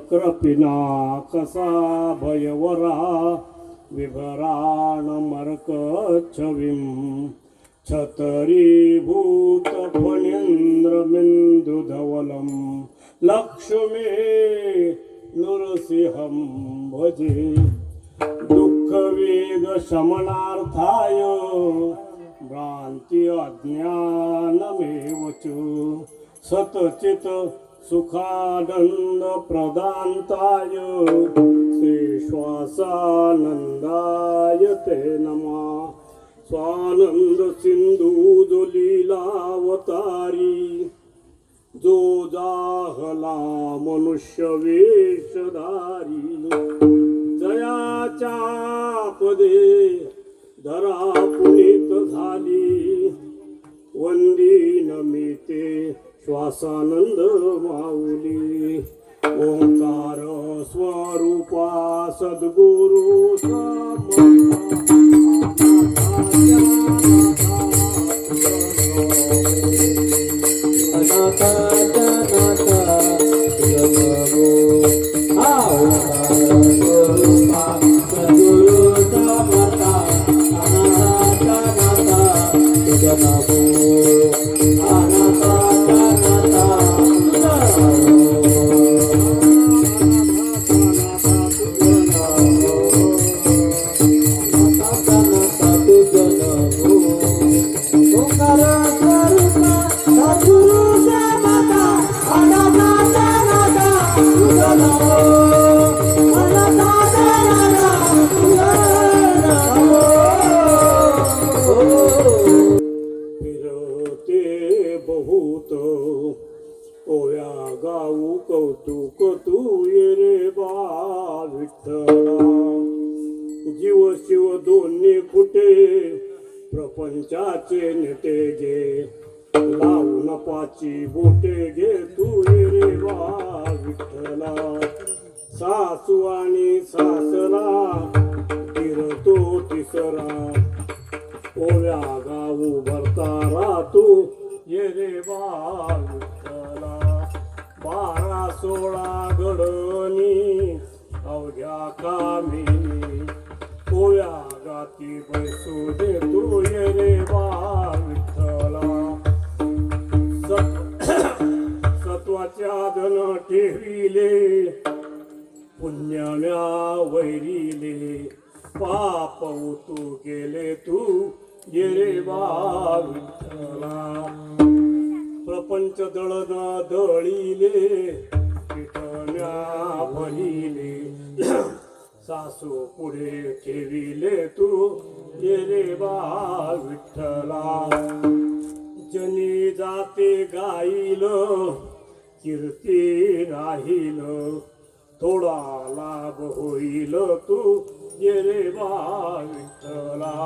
चक्रपिनाकसा भयवरा विभराणमर्कच्छविं छतरीभूतफणीन्द्रबिन्दुधवलं लक्ष्मी नृसिंहं भजे दुःखवेगशमनार्थाय भ्रान्ति अज्ञानमेव च सतचित सुखानंद प्रदान्ताय श्रीश्वासानन्दाय ते नमः स्वानंद सिंधु जो लीलावतारी जो जाहला मनुष्य वेशधारी जयाच्या पदे धरा पुनीत झाली वंदी नमिते श्वासानंद माऊली ओंकार स्वरूपा सद्गुरु प्रपंचाचे नेते घे लावून पाची बोटे घे तू रे वा विठ्ठला सासू आणि सासरा फिरतो तिसरा ओव्या गाऊ भरतारा तू ये रे वा विठ्ठला 12-16 गडणी अवघ्या कामिनी ओव्या गाती बैसू दे तू ये रे वा विठ्ठला सत्वाच्या धन ठेविले पुण्याव्या वैरिले पाप तू गेले तू ये रे वा विठ्ठला प्रपंच दळण दळिले पिठण्या भरिले सासू पुढे ठेविले तू ये रे वा विठ्ठला जनी जाते गाईल कीर्ती राहील थोडा लाभ होईल तू ये रे वा विठ्ठला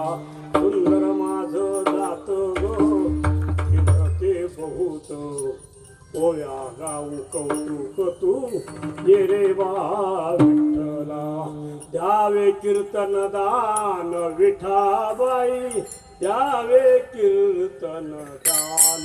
सुंदर माझ जात ते बहुत ओया गाऊ कौतुक तू ये रे वा विठ्ठला द्यावे कीर्तन दान विठाबाई द्यावे कीर्तन दान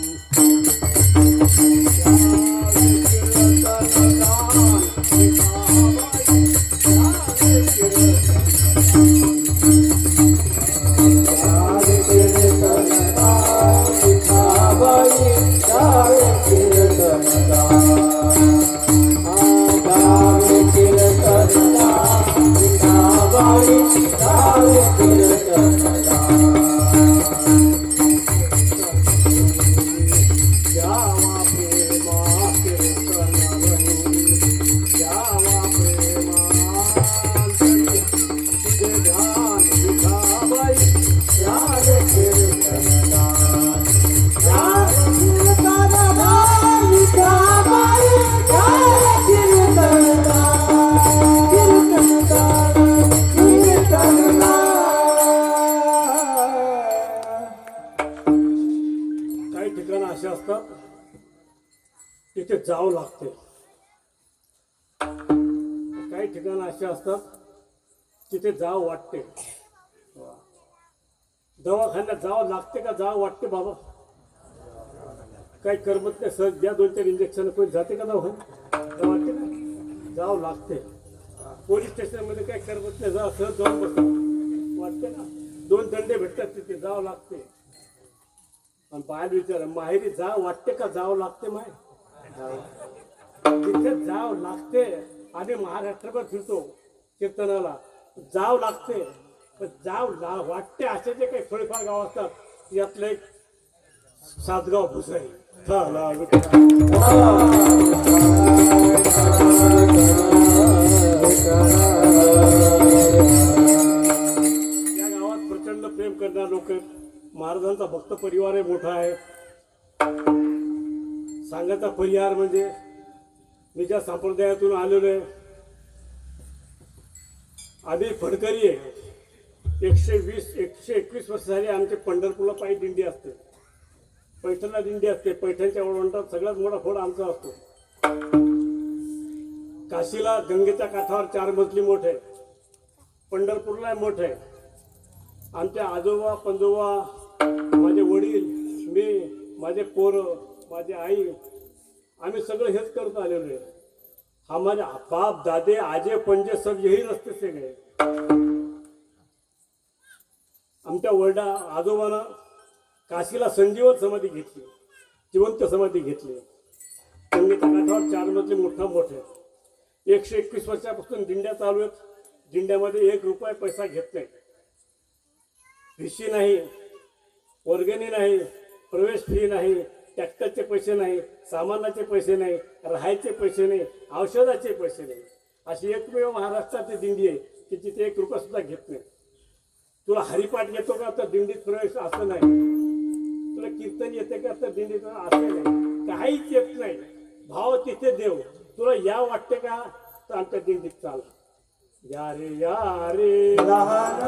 काही ठिकाणं अशी असतात तिथे जावं लागते, काही ठिकाणं अशी असतात तिथे जावं वाटते. दवाखान्यात जावं लागते का जावं वाटते बाबा? काही करमत नाही, सहज द्या 2-4 इंजेक्शन, कोणी जाते का दवाखान्यात? वाटते ना, जावं लागते. पोलीस स्टेशनमध्ये काही करमत नाही, जा सहज जाऊन बसतो, वाटते ना. 2 दंडे भेटतात तिथे, जावं लागते. आणि बाहेर विचार माहेरी जावं वाटते का जावं लागते? माय तिथे जावं लागते. आम्ही महाराष्ट्रभर फिरतो कीर्तनाला, जावं लागते. पण वाटते असे जे काही थोडेफार गाव असतात यातलं एक सातगाव भुसारी. त्या गावात प्रचंड प्रेम करणारे लोक, महाराजांचा भक्त परिवार मोठा आहे. सांगायचा परिवार म्हणजे मी ज्या संप्रदायातून आलेलो आहे, आम्ही फडकरी आहे. 121 वर्ष झाली आमच्या पंढरपूरला पायी दिंडी असते, पैठणला दिंडी असते. पैठणच्या वळवंटात सगळ्यात मोठा फोड आमचा असतो. काशीला गंगेच्या काठावर 4 मजली मोठ आहे, पंढरपूरला मोठ आहे. आमच्या आजोबा पंजोबा, माझे वडील, मी, माझे पोरं, माझी आई, आम्ही सगळं हेच करत आलेलो आहे. हमारे बाप दादे आजे पंजे सब यही रस्ते से गए. आमच्या वडा आजोबानं काशीला संजीवन समाधी घेतली, जिवंत समाधी घेतली. गंगेच्या काठावर 4 मजली मोठे. 121 वर्षापासून दिंड्या चालू आहेत. दिंड्यामध्ये 1 रुपया पैसा घेत नाही. भिशी नाही, वर्गणी नाही, प्रवेश फी नाही, ट्रॅक्टरचे पैसे नाही, सामानाचे पैसे नाही, राहायचे पैसे नाही, औषधाचे पैसे नाही. अशी एकमेव महाराष्ट्राची दिंडी आहे की तिथे 1 रुपया सुद्धा घेत नाही. तुला हरिपाठ येतो का तर दिंडीत प्रवेश असं नाही. तुला कीर्तन येते का तर दिंडीत असं नाही. काहीच येत नाही. भाव तिथे देव. तुला या वाटते का तर आमच्या दिंडीत चाल. या रे लहान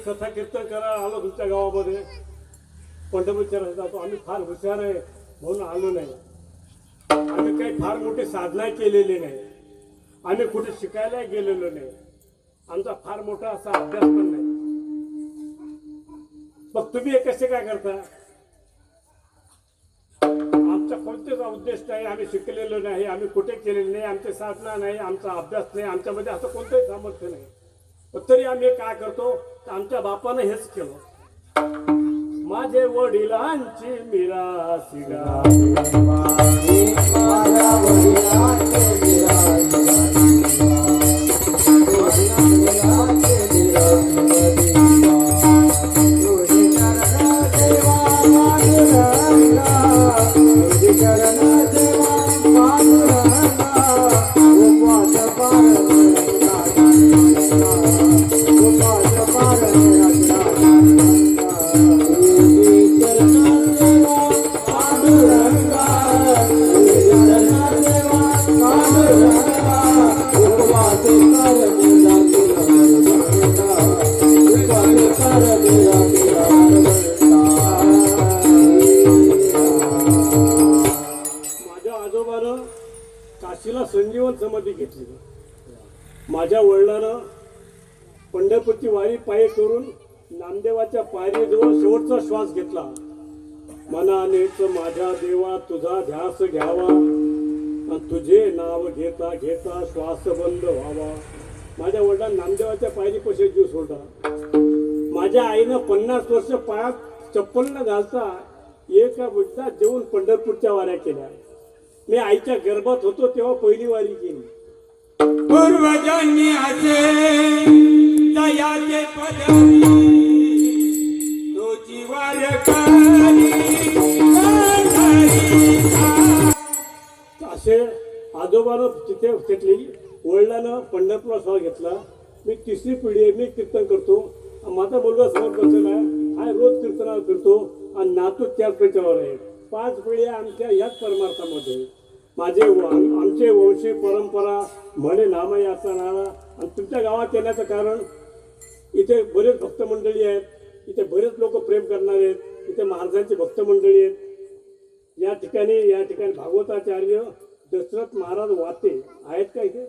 कथा कीर्तन करायला आलो तुमच्या गावामध्ये. पंढरपूरच्या जातो आम्ही, फार हुशार आहे म्हणून आलो नाही. आम्ही काही फार मोठी साधना केलेली नाही, आम्ही कुठे शिकायला गेलेलो नाही, आमचा फार मोठा असा अभ्यास पण नाही. मग तुम्ही हे कसे काय करता? आमचा कोणतेच उद्देश नाही, आम्ही शिकलेलो नाही, आम्ही कुठे केलेलं नाही, आमची साधना नाही, आमचा अभ्यास नाही, आमच्यामध्ये असं कोणतंही सामर्थ्य नाही. तरी आम्ही काय करतो तर आमच्या बापानं हेच केलं. माझे वडिलांची मिरासी काशीला संजीवन समाधी घेतली. माझ्या वडिलांना पंढरपूरची वारी पायी करून नामदेवाच्या पायरीजवळ शेवटचा श्वास घेतला. मनानेच माझ्या देवा तुझा ध्यास घ्यावा आणि तुझे नाव घेता घेता श्वास बंद व्हावा. माझ्या वडिलांना नामदेवाच्या पायरीपाशी जीव सोडला. माझ्या आईनं 50 वर्ष पायात चप्पल न घालता एका बुद्धात जेवून पंढरपूरच्या वाऱ्या केल्या. मी आईच्या गर्भात होतो तेव्हा पहिली वारी केली. पूर्वजन्मी असे दयाचे पदवी तुझी वारकरी असे आजोबानं तिथे घेतली. वडिलांना पंढरपूरला श्वास घेतला. मी तिसरी पिढी आहे. मी कीर्तन करतो. माझा मुलगा समोर बसलेला आहे. हा रोज कीर्तनावर फिरतो आणि नातू त्याच पेचावर आहे. 5 पिढ्या आमच्या ह्याच परमार्थामध्ये. आमचे वंशी परंपरा म्हणे नामही असणारा. आणि तुमच्या गावात येण्याचं कारण इथे बरेच भक्त मंडळी आहेत. इथे बरेच लोक प्रेम करणारे आहेत. इथे महाराजांची भक्त मंडळी आहेत. या ठिकाणी भागवताचार्य दशरथ महाराज वाते आहेत का इथे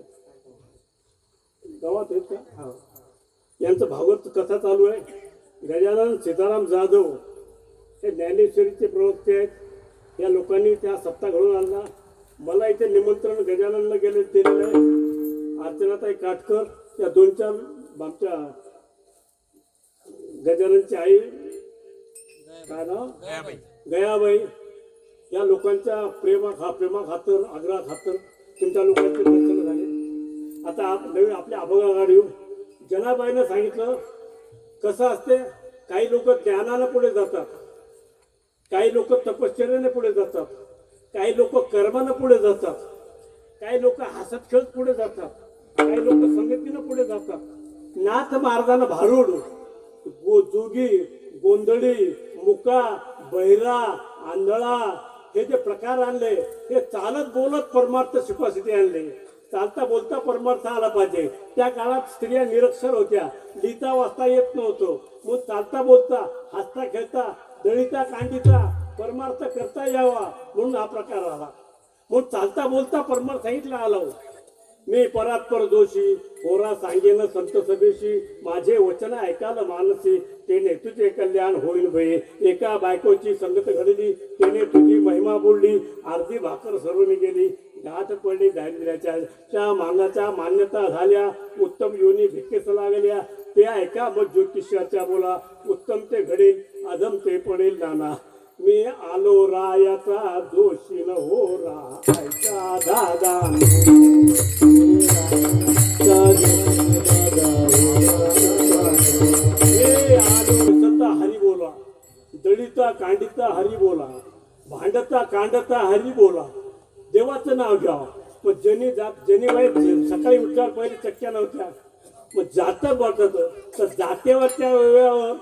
गावात आहेत का? हा, यांचं भागवत कथा चालू आहे. गजानन सीताराम जाधव हे ज्ञानेश्वरीचे प्रवक्ते आहेत. या लोकांनी त्या सप्ताह घडून आणला. मला इथे निमंत्रण गजाननला दिलेलं आहे. अर्चनाताई काटकर या 2-4 आमच्या गजाननची आई काय नाव गयाबाई या लोकांच्या प्रेमाखातर आग्रहाखातर तुमच्या लोकांचे दर्शन झाले. आता नवीन आपल्या अभंगा गाडी जनाबाईनं सांगितलं कसं असते. काही लोक ज्ञानाला पुढे जातात, काही लोक तपश्चर्याने पुढे जातात, काही लोक कर्मानं पुढे जातात, काही लोक हसत खेळत पुढे जातात, काही लोक संगतीनं पुढे जातात. नाथ मार्गानं भारूड जोगी गोंधळी मुका बहिरा आंधळा हे जे प्रकार आणले हे चालत बोलत परमार्थ शिकवासाठी आणले. चालता बोलता परमार्थ आला पाहिजे. त्या काळात स्त्रिया निरक्षर होत्या. लिहिता वाचता येत नव्हतं. मग चालता बोलता हसता खेळता दळीता कांडीचा परमार्थ करता यावा म्हणून हा प्रकार आला. मग चालता बोलता परमार्थ सांगितला आला. मी परात्पर दोषी होरा सांगेन संत सभेशी माझे वचन ऐकाल मानसी तेने तुझे कल्याण होईल भये. एका बायकोची संगत घडली तेने तुझी महिमा बोलली. अर्धी भाकर सर्वनी गेली घात पडली दारिद्र्याच्या मानाच्या मान्यता झाल्या. उत्तम योनी भिक्केस लागल्या ते ऐका मग ज्योतिष्याच्या बोला. उत्तम ते घडेल अधम ते पडेल नाना. मी आलो रायाचा दोषी न हो रायचा दादा हरी बोला. दळीता कांडिता हरी बोला. भांडता कांडता हरी बोला. देवाचं नाव घ्यावं. मग जनी सकाळी उठल्यावर पहिले चक्क्या नव्हत्या. मग जातं बघत तर जातेवरच्या वेळेवर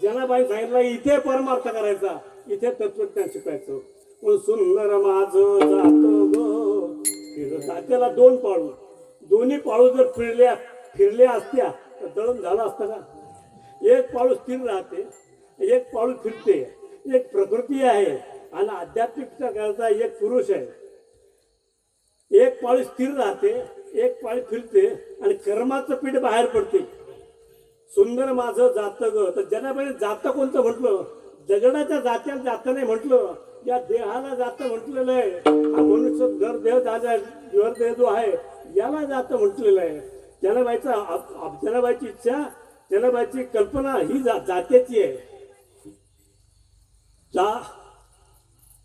जनाबाई सांगितलं इथे परमार्थ करायचा, इथे तत्वज्ञान शिकायचं. पण सुंदर माझं जात जात्याला 2 पाळू. दोन्ही पाळू जर फिरल्या असत्या तर दळण झालं असतं का? एक पाळू स्थिर राहते, एक पाळू फिरते. एक प्रकृती आहे आणि आध्यात्मिकता करता एक पुरुष आहे. एक पाळी स्थिर राहते, एक पाळी फिरते आणि कर्माचं पीठ बाहेर पडते. सुंदर माझं जात ग. तर जनाबाईने जातं कोणतं म्हटलं? दगडाच्या जात्याला जातं नाही म्हटलं, या देहाला जातं म्हटलेलं आहे. हा मनुष्य घर देह जो आहे याला जातं म्हटलेलं आहे. जनाबाईची इच्छा, जनाबाईची कल्पना ही जात्याची आहे.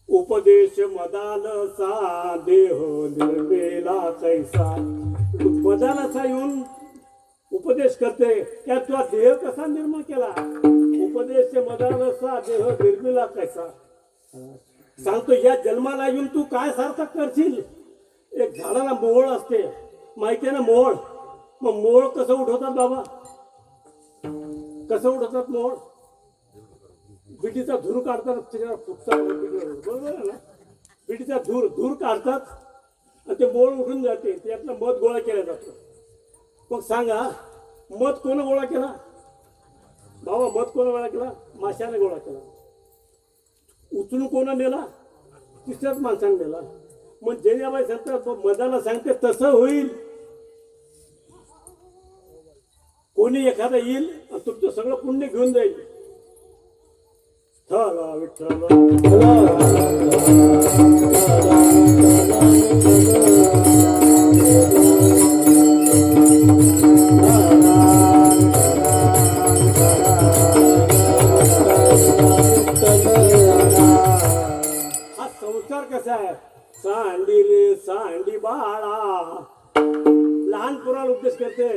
उपदेश मदालसा देह निर्मेला कैसा. मदालसा येऊन उपदेश करते त्या तुझा देह कसा निर्मळ केला. उपदेश मदालसा देह निर्मिला कैसा. सांगतो या जन्माला येऊन तू काय सार्थक करशील. एक झाडाला मोहोळ असते माहिती आहे ना, मोहोळ. मग मोहोळ कसं उठवतात बाबा? कसं उठवतात मोहोळ? बिडीचा धूर काढतात त्याच्यावर फुटतात. बरोबर आहे ना? बिडीचा धूर काढतात आणि ते मोहोळ उठून जाते. त्यातलं मध गोळा केला जातो. मग सांगा मध कोण गोळा केला बाबा? मध कोण गोळा केला? माशाने गोळा केला. उचलून कोण नेला? तिसऱ्याच माणसाने नेला. मग जेण्याबाई सांगतात मदाला सांगते तसं होईल. कोणी एखादा येईल आणि तुमचं सगळं पुण्य घेऊन जाईल. चला विठ्ठल हा संसार कसा आहे. सांडी रे सांडी बाळा, लहान पोराला उपदेश करते.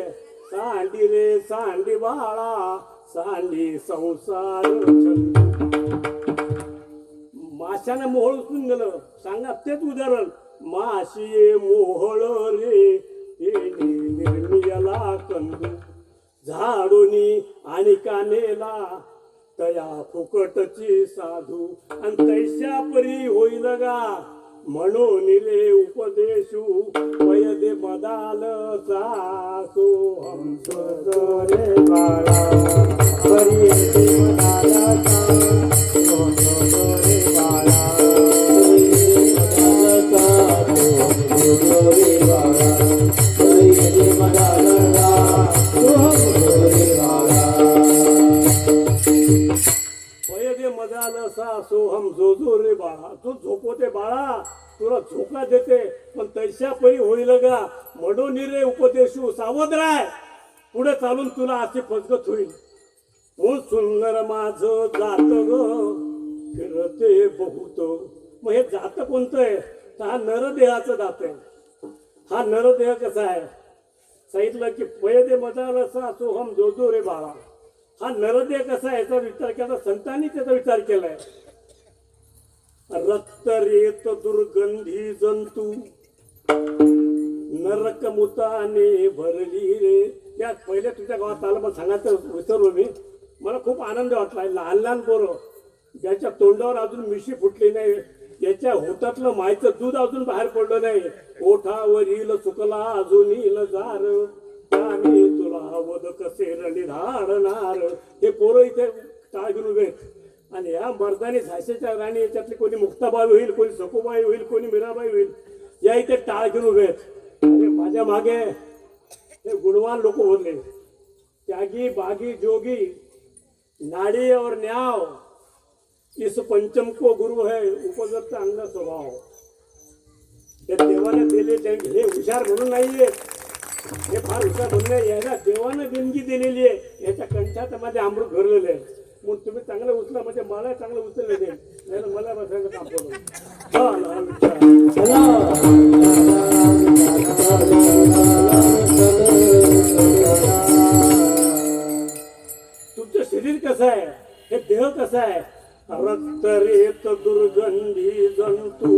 सांडी रे सांडी बाळा, सांडी संसार माशाने मोहळ उचलून गेलं. सांगा तेच उदाहरण. माशी मोहळ रे निर्मियाला कंदू, झाडोनी आणि कानेला तया फुकटची साधू. आणि तैशा परी होईल गा म्हणून रे उपदेशू, वयदे मदाल सासू हंस रे बाळा, परी मदाल सासू रे बाळा, रे बाळा, परी मदाल सासू रे बाळा. वयदे मदाल सा सोहम जोजो रे बाळा. तू झोपवते बाळा, तुला झोका देते, पण तैशा परी होईल गा म्हणून रे उपदेशू. सावध राय, पुढे चालून तुला अशी फसगत होईल. म्हणून सुंदर माझ जात ग फिरते बहुत. मग हे जात कोणतं आहे. तर हा नरदेहाचं जात आहे. हा नरदेह कसा आहे सांगितलं की वयदे मदाल सा सोहम जोजो रे बाळा. हा नरदेह कसा आहे याचा विचार केला. संतांनी त्याचा विचार केलाय. रक्त रेत दुर्गंधी जंतू, नरक मुताने भरली रे. त्या पहिले तुझ्या गावात आलं मग सांगायचं विसरलो मी. मला खूप आनंद वाटला. लहान लहान पोरं ज्याच्या तोंडावर अजून मिशी फुटली नाही, याच्या होतातलं मायचं दूध अजून बाहेर पडलं नाही, ओठावरील चुकला अजून जार, त्याने तुला वद कसे रणिधारणार. हे पोरं इथे टाळ घेऊन उभे. आणि या मर्दानी झाशीच्या राणी याच्यातली कोणी मुक्ताबाई होईल, कोणी सखुबाई होईल, कोणी मीराबाई होईल. या इथे टाळ घेऊन उभे. अरे माझ्या मागे हे गुणवान लोक बोलले. त्यागी बागी जोगी नाड़ी और न्याव, इस पंचम को गुरु है उपजत अंग स्वभाव. हे देवाने दिले. हे हुशार म्हणून नाहीये, हे फार हुशार म्हणून नाही. याला देवानं देणगी दिलेली आहे. याच्या कंठात मध्ये अमृत भरलेलं आहे. मग तुम्ही चांगलं उचला म्हणजे मला चांगलं उचलले दे, नाही मला बसायचं काम करू. तुमचं शरीर कसं आहे, हे देह कसं आहे. रक्त रेत दुर्गंधी जंतू,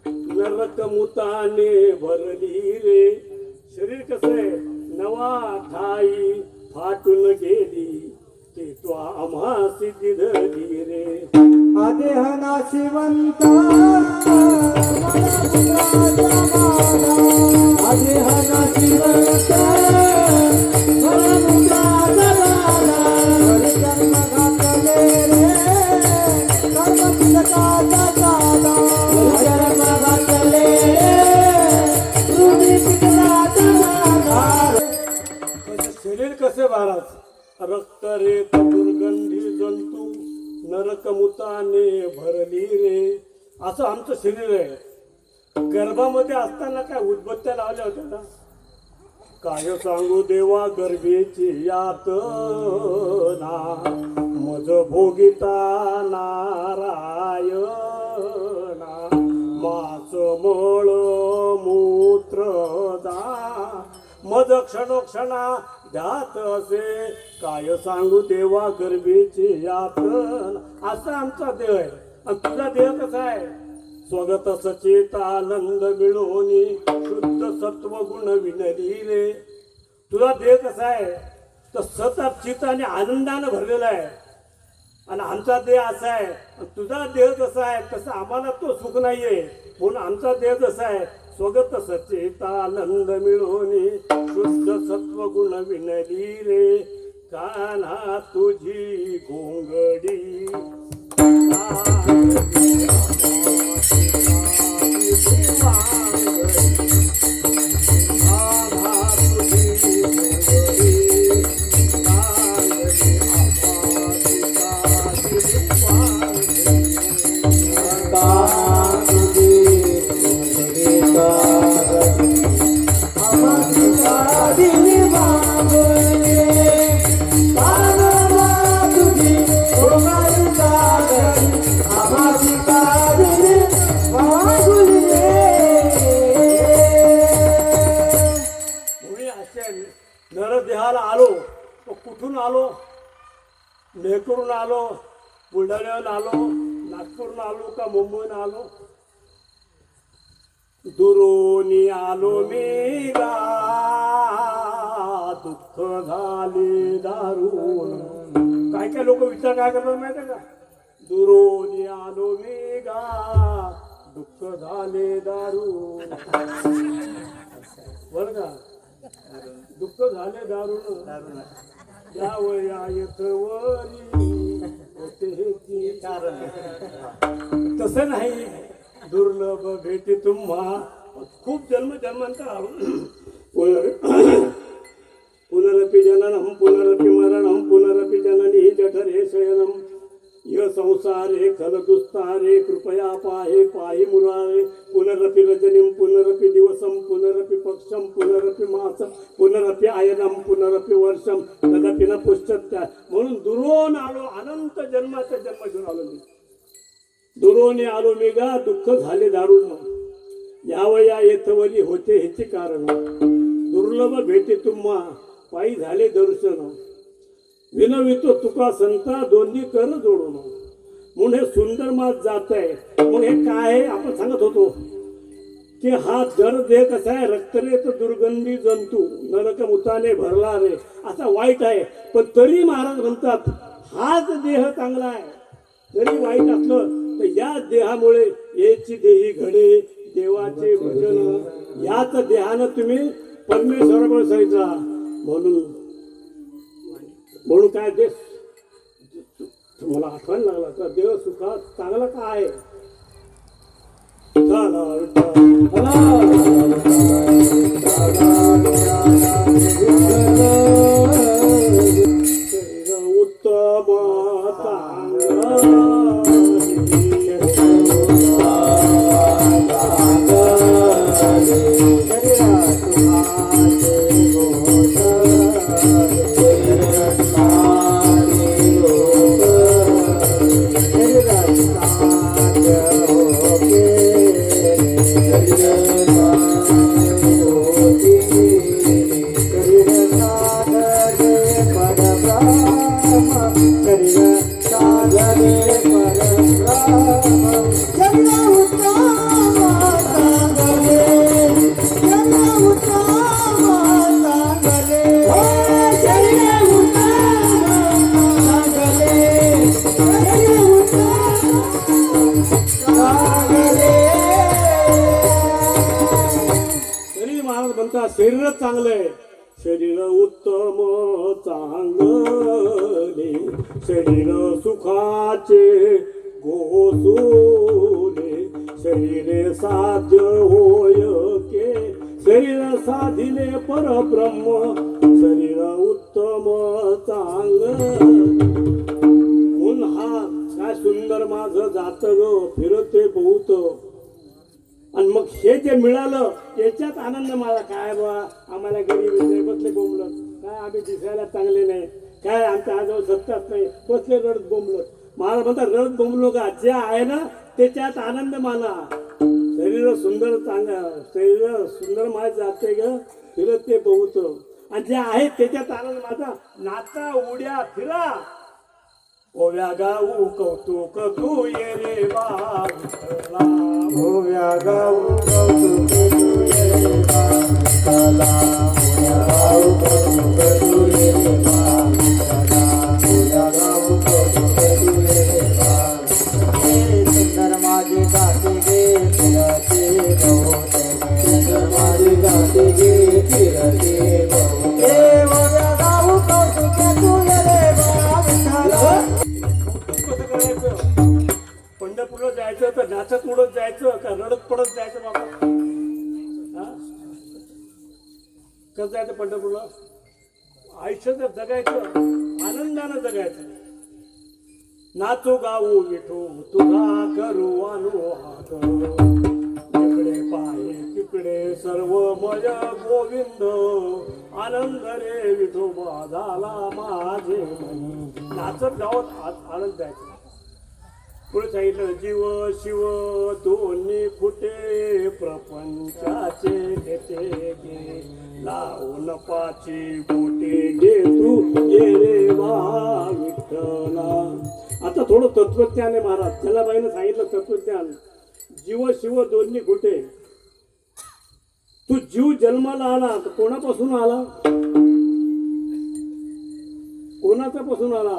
नरक मुताने भरली रे. शरीर कसं आहे. नवा ठाई फाटून गेली, ते तो आम्हासी दिधली रे. आदेह नाशिवंत आदेह नाशिवंत जन्म घातले रे कर्म पितकाचा दादा, जन्म घातले ऋणी पितकाचा दादा. शरीर कसे महाराज. रक्त रेत दुर्गंधी जंतू, नरक मुताने भरली रे. असं आमचं शरीर आहे. गर्भामध्ये असताना काय उदबत्त्या लावल्या होत्या ना. काय सांगू देवा गर्भेची यातना, मज भोगिता नारायणा. माच मळ मूत्र दा, मज क्षणोक्षणा ध्यात असे. काय सांगू देवा गर्भेची यातना. असा आमचा देह आहे. आणि तुझा देह कसा आहे. स्वगत सचेत आनंद मिळवणी, शुद्ध सत्व गुण विनली रे. तुझा देह कसा आहे तर सतत चित आणि आनंदानं भरलेला आहे. आणि आमचा देह असा आहे. तुझा देह कसा आहे तसं आम्हाला तो सुख नाहीये. म्हणून आमचा देह कसा आहे. स्वगत सचेत आनंद मिळवणी, शुद्ध सत्व गुण विनली रे. काना तुझी घोंगडी कुठून आलो, मेहकरून आलो, बुलढाण्याहून आलो, नागपूरहून आलो का मुंबईहून आलो, दुरोनी आलो मी गा, दुःख झाले दारून. काय काय लोक विचार काय करतात माहिती आहे का, दुरोनी आलो मी गा, दुःख झाले दारून. बर का, दुःख झाले दारून. यावया येथवरी होते हे कारण. तसं नाही, दुर्लभ भेटी तुम्हा खूप जन्मांतर पुनरपि जननम पुनरपि मरणम पुनरपि जननी जठरे शयनम य संसारे खल दुस्तारे कृपया पाहे पाहि मुरारे पुनरपि रजनीम पुनरपि दिवसम पुनरपि पक्षम पुनरपि मासम पुनरपि आयनम पुनरपि वर्षम तदपि न पुष्टत्या. म्हणून दुरोन आलो, अनंत जन्माचा जन्म घेऊन आलो मी. दुरोने आलो मी गा, दुःख झाले दारुण. यावया येथवरी होते हेचे कारण. दुर्लभ भेटे तुम्हा पायी झाले दर्शन. विनवितो तुका संता दोन्ही कर जोडून. म्हणून हे सुंदर मास जात आहे. मग हे काय आहे आपण सांगत होतो की हा जर देह कसा आहे, रक्तरेत दुर्गंधी जंतू नरक मुताने भरला रे, असा वाईट आहे. पण तरी महाराज म्हणतात हाच देह चांगला आहे. जरी वाईट असलं तर या देहामुळे याची देही घडे देवाचे भजन. याच देहानं तुम्ही परमेश्वराकडे सांगितला. म्हणून काय देश मला आठवण लागला तर देव सुखात चांगला काय आहे. उत्तम शरीरच चांगलं आहे. शरीर उत्तम चांगले शरीर सुखाचे गोसूले शरीरे साध्य होय के शरीर साधिले परब्रह्म शरीर उत्तम चांगलं. म्हणून हा काय सुंदर माझं जात ग फिरते बहुत. आणि मग हे जे मिळालं त्याच्यात आनंद मला. काय बा आम्हाला गरीब बसले बोंबलत, काय आम्ही दिसायला चांगले नाही, काय आमच्या आजवळ सत्ताच नाही, बसले रडत बोंबलत. मला म्हणतात रडत बोंबलो का, जे आहे ना त्याच्यात आनंद माना. शरीर सुंदर चांगलं शरीर सुंदर माझ जाते ग फिरत ते बहुत. आणि जे आहे त्याच्यात आनंद माझा. नाचा उड्या फिरा ओव्या गाऊ कौतुक तू ये रे बा विठ्ठला. ओव्या गाऊ कौतुक तू ये रे बा विठ्ठला. ओव्या गाऊ कौतुक तू ये रे बा विठ्ठला. ओव्या गाऊ कौतुक तू ये रे बा. हे सुंदर माझे गाते गे फिरते बहुत. सुंदर माझे गाते गे फिरते बहुत. हे ओव्या गाऊ कौतुक तू ये रे बा विठ्ठला. कसं करायचं, पंढरपूरला जायचं तर नाचत उडत जायचं का रडत पडत जायचं बाबा. हा कसं जायचं पंढरपूरला, आयुष्य तर जगायचं आनंदानं जगायचं. नाचो गाऊ विठू तुझा करू अनुहात. तिकडे पाहे तिकडे सर्व मय गोविंद आनंद रे विठोबा झाला माझे मन. नाचत गावात आनंद द्यायचा. पुढे सांगितलं जीव शिव दोन्ही फुटे प्रपंचाचे घेते गे लावून पाची बोटे घे तू ये रे वा विठ्ठला. आता थोडं तत्वज्ञान आहे महाराज. त्याला बाईनं सांगितलं तत्वज्ञान. जीव शिव दोन्ही कुठे. तू जीव जन्माला आला तर कोणापासून आला. कोणाचा पासून आला.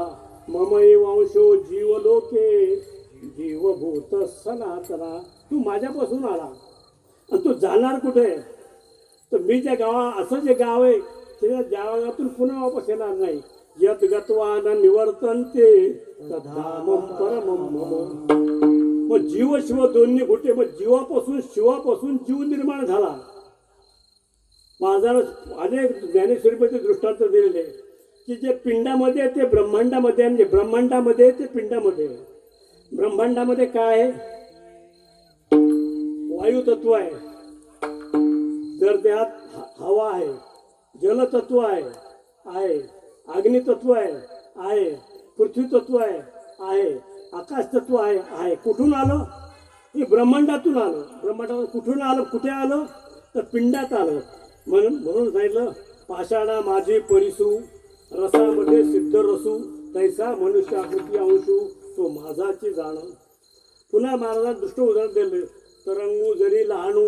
ममई वंशो जीव लोके जीवभूत सनातना. तू माझ्यापासून आला आणि तू जाणार कुठे. तर मी ज्या असं जे गाव आहे त्या गावातून पुन्हा वापस येणार नाही. यत गत्वा न निवर्तन्ते तद्धामं परमं मम. मग जीव शिव दोन्ही कुठे. मग जीवापासून शिवापासून जीव निर्माण झाला. माझा अनेक ज्ञानेश्वरीमध्ये दृष्टांत दिलेले की जे पिंडामध्ये ते ब्रह्मांडामध्ये म्हणजे ब्रह्मांडामध्ये ते पिंडामध्ये. ब्रह्मांडामध्ये काय आहे. वायू तत्व आहे. जर त्यात हवा आहे. जलतत्व आहे. अग्नि तत्व आहे. पृथ्वी तत्व आहे. आकाश तत्व आहे. कुठून आलं. हे ब्रह्मांडातून आलं. ब्रह्मांडातून कुठून आलं. कुठे आलं तर पिंडात आलं. म्हणून सांगितलं पाषाणा माझे परिसू रसामध्ये सिद्ध रसू तैसा मनुष्य आकृती अंशू तो माझाची जाण. पुन्हा महाराजांना दुष्ट उदाहरण दिले. तरंगू जरी लहानू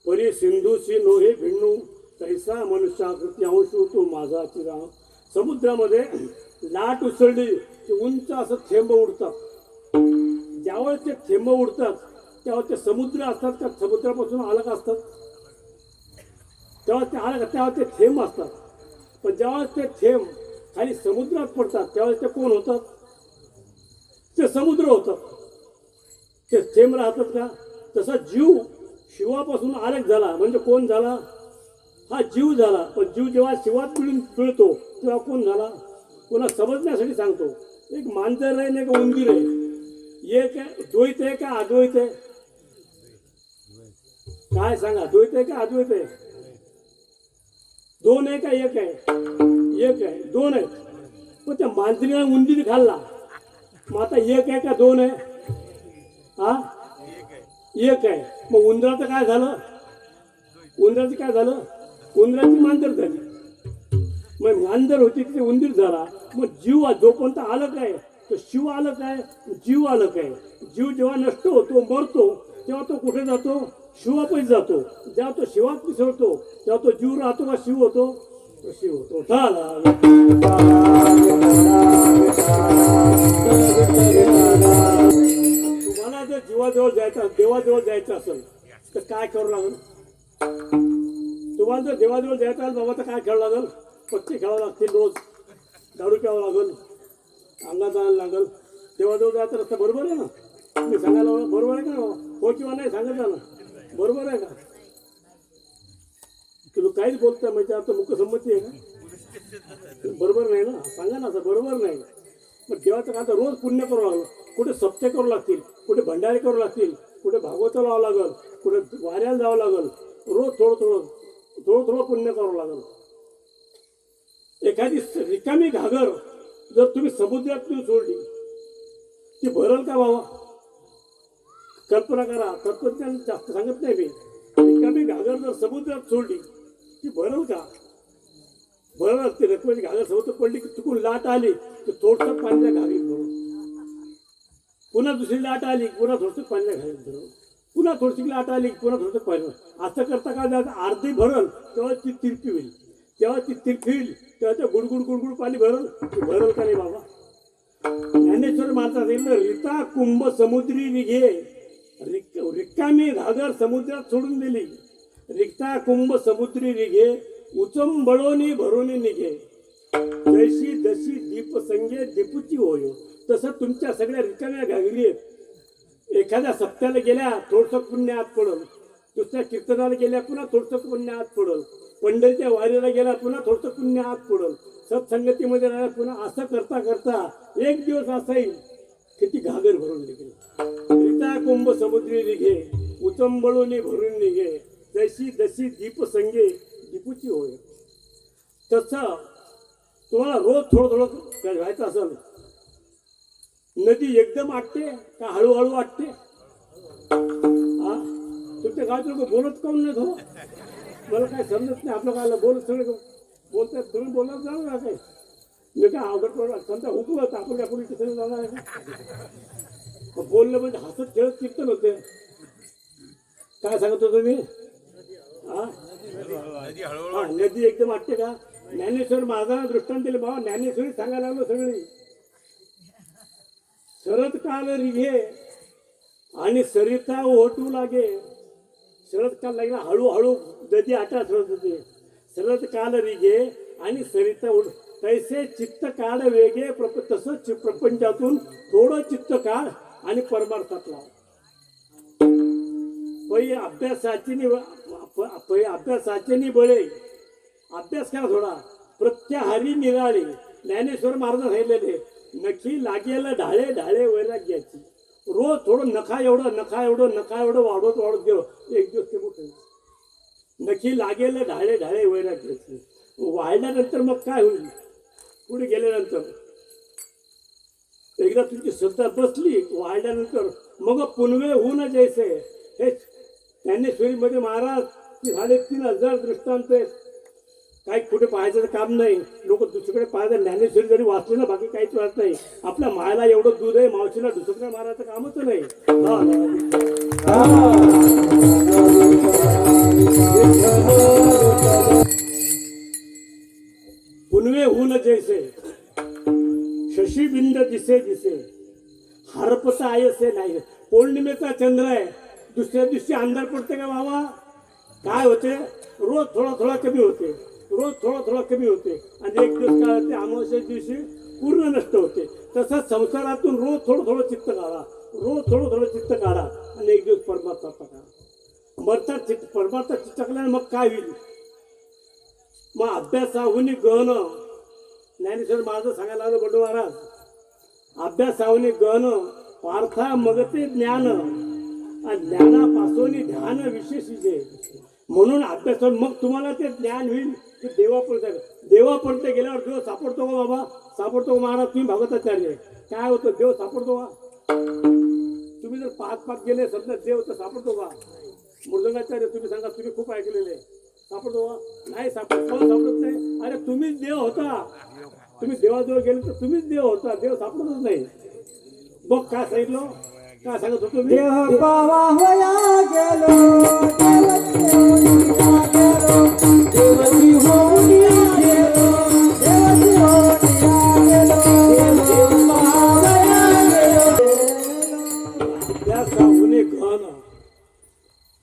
परी सिंधूशी नोहे भिन्नू तैसा मनुष्य आकृती अंशू तो माझाची जाण. समुद्रामध्ये लाट उसळली की उंच असं थेंब उडतात. ज्यावेळेस ते थेंब उडतात तेव्हा ते समुद्र असतात का समुद्रापासून अलग असतात. तेव्हा ते थेंब असतात. पण जेव्हा ते थेंब खाली समुद्रात पडतात त्यावेळेस ते कोण होतात. ते समुद्र होतात. ते थेंब राहतात का. तसा जीव शिवापासून अलग झाला म्हणजे कोण झाला. हा जीव झाला. पण जीव जेव्हा शिवात मिळतो तेव्हा कोण झाला. कोणा समजण्यासाठी सांगतो. एक मांजर आहे ना एक उंदीर आहे. एक द्वैत आहे का अद्वैत आहे. काय सांगा. द्वैत आहे का अद्वैत आहे. दोन आहे का एक आहे. एक आहे. दोन आहे. पण त्या मांजरीला उंदीर खाल्ला. मग आता एक आहे का दोन आहे. हा एक आहे. मग उंदराचं काय झालं. उंदराचं काय झालं. उंदराची मांजर झाली. मग मांजर होती तिथे उंदीर झाला. मग जीव जोपर्यंत अलग आहे तो शिव अलग आहे. जीव अलग आहे. जीव जेव्हा नष्ट होतो मरतो तेव्हा तो कुठे जातो. शिवापाशी जातो. जेव्हा तो शिवात मिसळतो तेव्हा तो जीव राहतो का शिव होतो. तो शिव होतो. तुम्हाला जर जीवाजवळ जायचं देवाजवळ जायचं असेल तर काय करावं लागेल. तुम्हाला जर देवाजवळ जायचं असेल बाबा तर काय खेळावं लागेल. पत्ते खेळावं लागतील. रोज दारू प्यावं लागेल. अंगात जायला लागेल. देवाजवळ जायचं रस्ता बरोबर आहे ना. मी सांगायला बरोबर आहे का. हो किंवा नाही सांगत ना. बरोबर आहे का. तू काहीच बोलतोय म्हणजे आता मुकसंमती आहे का. बरोबर नाही ना. सांगा ना असं बरोबर नाही. मग देवाचं काय रोज पुण्य करावं लागलं. कुठे सप्ते करू लागतील. कुठे भंडारे करू लागतील. कुठे भागवत लावावं लागल. कुठे वाऱ्याला जावं लागल. रोज थोडं पुण्य करावं लागल. एखादी रिकामी घागर जर तुम्ही समुद्रात सोडली ती भरल का बाबा. कल्पना करा. तत्वज्ञान जास्त सांगत नाही मी. रिकामी घागर जर समुद्रात सोडली ती भरल का. भरल असते. रकमेची घागर समुद्रात पडली की चुकून लाट आली की थोडसं पाण्याच्या घागरीत भरून. पुन्हा दुसरी लाट आली पुन्हा थोडसं पाण्याच्या घागरीत भरून. पुन्हा थोडीशी लाट आली पुन्हा थोडंसं पाणी. असं करता का जायचं. अर्धी भरल तेव्हा ती तिरपी होईल. तेव्हा ती तिरपी होईल तेव्हा ते गुडगुड पाणी भरल. ती भरल का नाही बाबा. ज्ञानेश्वर माता रिता कुंभ समुद्री निघे. रिकामी घागर समुद्रात सोडून दिली. रिक्ता कुंभ समुद्री निघे उचंबळोनी भरोनी निघे. जैशी जशी दीप संगे दीपूची होय. तसं तुमच्या सगळ्या रिकाम्या घागरी आहेत. एखाद्या सप्त्याला गेल्या थोडंसं पुण्य आत पडल. दुसऱ्या कीर्तनाला गेल्या पुन्हा थोडंसं पुण्य आत पडल. पंढरीच्या वारीला गेला पुन्हा थोडंसं पुण्य आत पडल. सत्संगतीमध्ये राहिला पुन्हा असं करता करता एक दिवस असा येईल की ती घागर भरून निघेल. रिता कुंभ समुद्री निघे उचंबळोनी भरून निघे. जशी जशी दीप संगे दीपूची होय. तसं तुम्हाला रोज थोडं व्हायचं असेल. नदी एकदम आटते का हळूहळू आटते. हा तुमच्या गावात लोक बोलत काऊन नाही हो. मला काय समजत नाही आपलं काय बोलत सगळं बोलतात तुम्ही बोलत जाऊ ना काय मी काय अवघड पडला समजा हुकवत आपण काय पोलीस स्टेशनला जाणार आहे का? बोललं म्हणजे हसत खेळत कीर्तन होते काय सांगत होतो मी हा हा, नदी एकदम वाटते का ज्ञानेश्वर माझा दृष्टांत दिले बाबा ज्ञानेश्वरी सांगायला लागलो सगळी शरद काल रिघे आणि सरिता ओटू लागे शरद काल लागला हळूहळू नदी आटा ठरत होते शरद काल रिघे आणि सरिता ओढ तैसे चित्त काढ वेगे तसंच प्रपंचातून थोडं चित्त काढ आणि परमार्थातला पै अभ्यासाचे नि बळे अभ्यास करा थोडा प्रत्याहारी निराळे ज्ञानेश्वर महाराज सांगितलेले नखी लागेल ढाळे ढाळे वैराग्याची रोज थोडं नखा एवढं वाढवत गेलो एक दिवस ते मोठं नखी लागेल ढाळे ढाळे वैराग्याची वाढल्यानंतर मग काय होईल पुढे गेल्यानंतर एकदा तुमची श्रद्धा बसली वाढल्यानंतर मग पुनवे होऊन जैसे हे ज्ञानेश्वरीमध्ये महाराज 3,500 दृष्टांत आहेत काही कुठे पाहायचं काम नाही लोक दुसरीकडे पाहायचं ज्ञानेश्वरी जरी वाचले ना बाकी काहीच वाचत नाही आपल्या मायला एवढं दूध आहे मावशीला दुसरीकडे मारायचं कामच नाही पुनवे होऊन जैसे शशीबिंद दिसे दिसे हरपता आयसे नाही पौर्णिमेचा चंद्र आहे दुसऱ्या दिवशी अंधार पडते का बाबा काय होते रोज थोडा कमी होते रोज थोडा कमी होते आणि एक दिवस काय होते अमावस्या दिवशी पूर्ण नष्ट होते तसंच संसारातून रोज थोडं चित्त काढा रोज थोडं चित्त काढा आणि एक दिवस परमार्थात काढा मरतात चित्त परमार्थात चित्त टाकल्याने मग काय होईल मग अभ्यासाहून गहन ज्ञानेश्वर माझं सांगायला लागलं बंडू महाराज अभ्यासाहून गहन पार्था मगते ज्ञान आणि ज्ञानापासून ध्यान विशेष म्हणून अभ्यास मग तुम्हाला ते ज्ञान होईल की देवापर्यंत गेल्यावर देव सापडतो का बाबा सापडतो का महाराज तुम्ही भागवताचार्य काय होतं देव सापडतो का तुम्ही जर पाच गेले समजा देव तर सापडतो का मृदंगाचार्य तुम्ही सांगा तुम्ही खूप ऐकलेले सापडतो का नाही सापडत नाही अरे तुम्हीच देव होता तुम्ही देवाजवळ गेले तर तुम्हीच देव होता देव सापडतच नाही बघ काय सांगितलं काय सांगत होतो मी देह पावा होया गेलो देवची होऊनिया गेलो देवची होऊनिया गेलो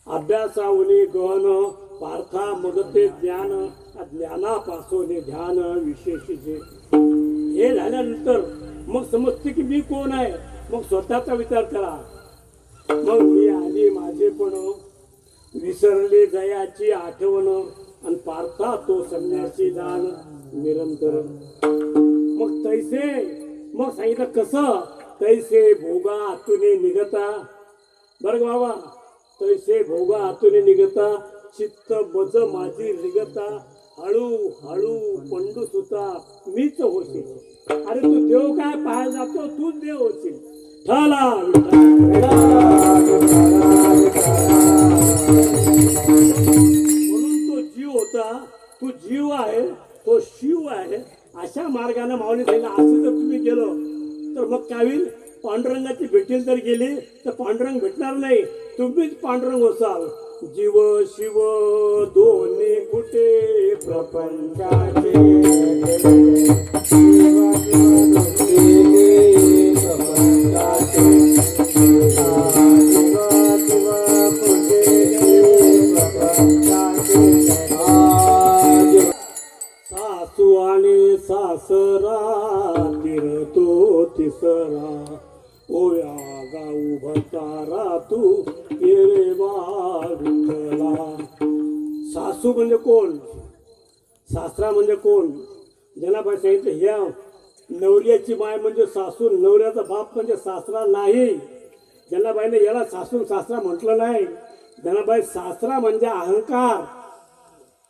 अभ्यासाहुनी गहन पार्था मगते ज्ञान ज्ञानापासून ध्यान विशेष हे झाल्यानंतर मग समजते की मी कोण आहे मग स्वतःचा विचार करा मग मी आली माझे पण विसरले जयाची आठवण आणि पार्था तो संन्यासी दान निरंतर मग तैसे मग सांगितलं कसं तैसे भोगा आतुने निघता बरं बाबा तैसे भोगा आतुने निघता चित्त बज माझी निघता हळू हळू पंडू सुता मीच होशील अरे तू देव काय पाहायला जातो तूच देव होशील ठाला म्हणून तो जीव होता तू जीव आहे तो शिव आहे अशा मार्गाने माऊली सांगितलं असं जर तुम्ही गेलो तर मग काय होईल पांडुरंगाची भेटील जर गेली तर पांडुरंग भेटणार नाही तुम्हीच पांडुरंग होसाल जीव शिव दोन्ही कुठे प्रपंचाचे सासू आणि सासरा तिरतो तिसरा ओया गाऊ भतारा तू येरे विठ्ठला सासू म्हणजे कोण सासरा म्हणजे कोण जनाबाई सांगितलं ह्या नवऱ्याची माय म्हणजे सासू नवऱ्याचा बाप म्हणजे सासरा नाही जनाबाईने याला सासू सासरा म्हटलं नाही जनाबाई सासरा म्हणजे अहंकार